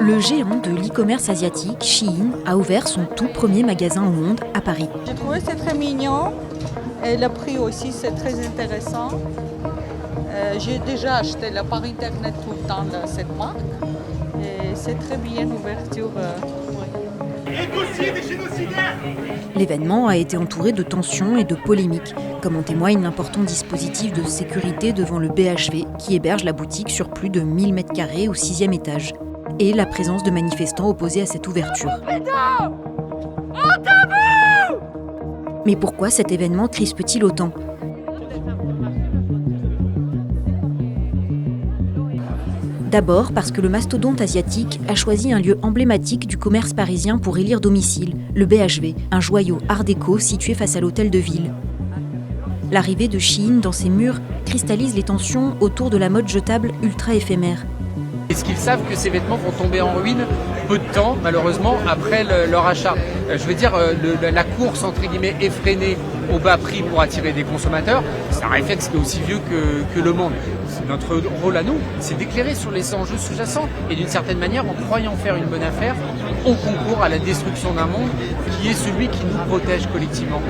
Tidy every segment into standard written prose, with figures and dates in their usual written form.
Le géant de l'e-commerce asiatique, Shein, a ouvert son tout premier magasin au monde à Paris. J'ai trouvé que c'est très mignon et le prix aussi c'est très intéressant. J'ai déjà acheté là, par internet tout le temps cette marque et c'est très bien l'ouverture. L'événement a été entouré de tensions et de polémiques, comme en témoigne l'important dispositif de sécurité devant le BHV qui héberge la boutique sur plus de 1000 m² au 6e étage, et la présence de manifestants opposés à cette ouverture. Mais pourquoi cet événement crispe-t-il autant ? D'abord parce que le mastodonte asiatique a choisi un lieu emblématique du commerce parisien pour élire domicile, le BHV, un joyau art déco situé face à l'hôtel de ville. L'arrivée de Shein dans ses murs cristallise les tensions autour de la mode jetable ultra éphémère. Est-ce qu'ils savent que ces vêtements vont tomber en ruine peu de temps, malheureusement, après leur achat ? Je veux dire, la course, entre guillemets, effrénée au bas prix pour attirer des consommateurs, c'est un réflexe qui est aussi vieux que le monde. Notre rôle à nous, c'est d'éclairer sur les enjeux sous-jacents. Et d'une certaine manière, en croyant faire une bonne affaire, on concourt à la destruction d'un monde qui est celui qui nous protège collectivement.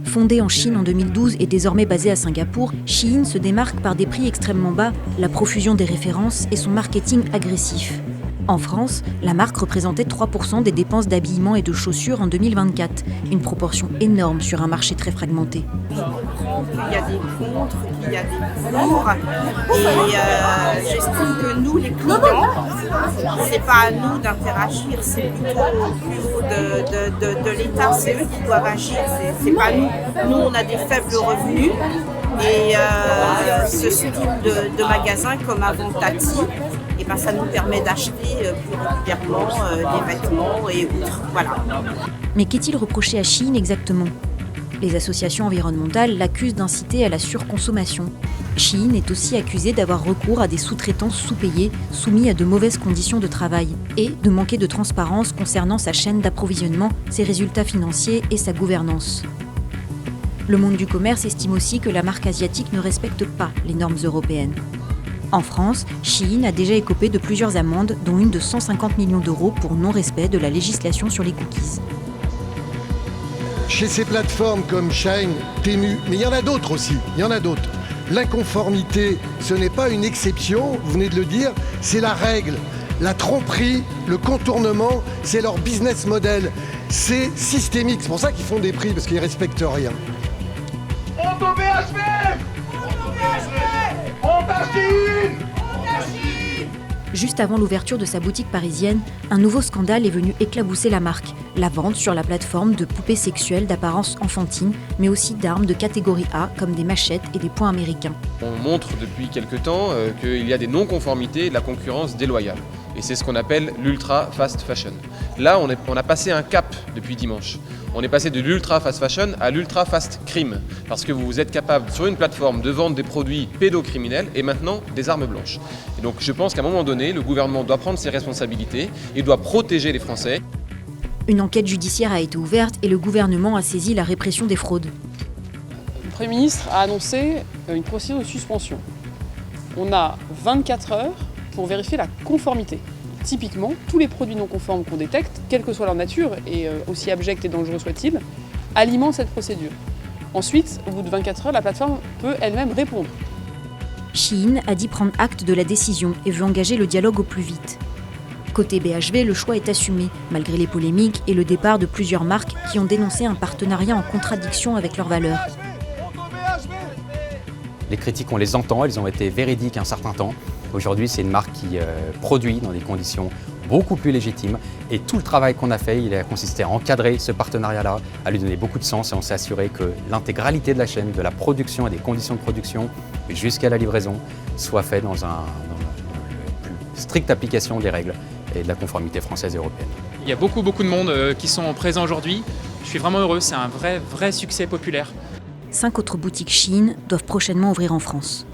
Fondée en Chine en 2012 et désormais basée à Singapour, Shein se démarque par des prix extrêmement bas, la profusion des références et son marketing agressif. En France, la marque représentait 3% des dépenses d'habillement et de chaussures en 2024, une proportion énorme sur un marché très fragmenté. Je comprends qu'il y a des contre, qu'il y a des pour, et j'estime que nous, les clients, c'est pas à nous d'interagir, c'est plutôt au plus haut de l'État, c'est eux qui doivent agir, c'est pas nous. Nous, on a des faibles revenus et ce style de magasin comme Avantati, et ben, ça nous permet d'acheter plus régulièrement des vêtements et autres. Voilà. Mais qu'est-il reproché à Shein exactement ? Les associations environnementales l'accusent d'inciter à la surconsommation. Shein est aussi accusée d'avoir recours à des sous-traitants sous-payés, soumis à de mauvaises conditions de travail, et de manquer de transparence concernant sa chaîne d'approvisionnement, ses résultats financiers et sa gouvernance. Le monde du commerce estime aussi que la marque asiatique ne respecte pas les normes européennes. En France, Shein a déjà écopé de plusieurs amendes, dont une de 150 millions d'euros pour non-respect de la législation sur les cookies. Chez ces plateformes comme Shein, Temu, mais il y en a d'autres aussi, l'inconformité, ce n'est pas une exception, vous venez de le dire, c'est la règle. La tromperie, le contournement, c'est leur business model. C'est systémique, c'est pour ça qu'ils font des prix, parce qu'ils ne respectent rien. On au BHV! On à Shein! Juste avant l'ouverture de sa boutique parisienne, un nouveau scandale est venu éclabousser la marque, la vente sur la plateforme de poupées sexuelles d'apparence enfantine, mais aussi d'armes de catégorie A comme des machettes et des poings américains. On montre depuis quelque temps qu'il y a des non-conformités et de la concurrence déloyale. Et c'est ce qu'on appelle l'ultra fast fashion. Là, on a passé un cap depuis dimanche. On est passé de l'ultra fast fashion à l'ultra fast crime. Parce que vous êtes capable, sur une plateforme, de vendre des produits pédocriminels et maintenant des armes blanches. Et donc je pense qu'à un moment donné, le gouvernement doit prendre ses responsabilités et doit protéger les Français. Une enquête judiciaire a été ouverte et le gouvernement a saisi la répression des fraudes. Le Premier ministre a annoncé une procédure de suspension. On a 24 heures pour vérifier la conformité. Typiquement, tous les produits non conformes qu'on détecte, quelle que soit leur nature, et aussi abjects et dangereux soient-ils, alimentent cette procédure. Ensuite, au bout de 24 heures, la plateforme peut elle-même répondre. Shein a dit prendre acte de la décision et veut engager le dialogue au plus vite. Côté BHV, le choix est assumé, malgré les polémiques et le départ de plusieurs marques qui ont dénoncé un partenariat en contradiction avec leurs valeurs. Les critiques, on les entend, elles ont été véridiques un certain temps. Aujourd'hui, c'est une marque qui produit dans des conditions beaucoup plus légitimes. Et tout le travail qu'on a fait, il a consisté à encadrer ce partenariat-là, à lui donner beaucoup de sens et on s'est assuré que l'intégralité de la chaîne, de la production et des conditions de production jusqu'à la livraison, soit fait dans la plus stricte application des règles et de la conformité française et européenne. Il y a beaucoup de monde qui sont présents aujourd'hui. Je suis vraiment heureux, c'est un vrai succès populaire. 5 autres boutiques Shein doivent prochainement ouvrir en France.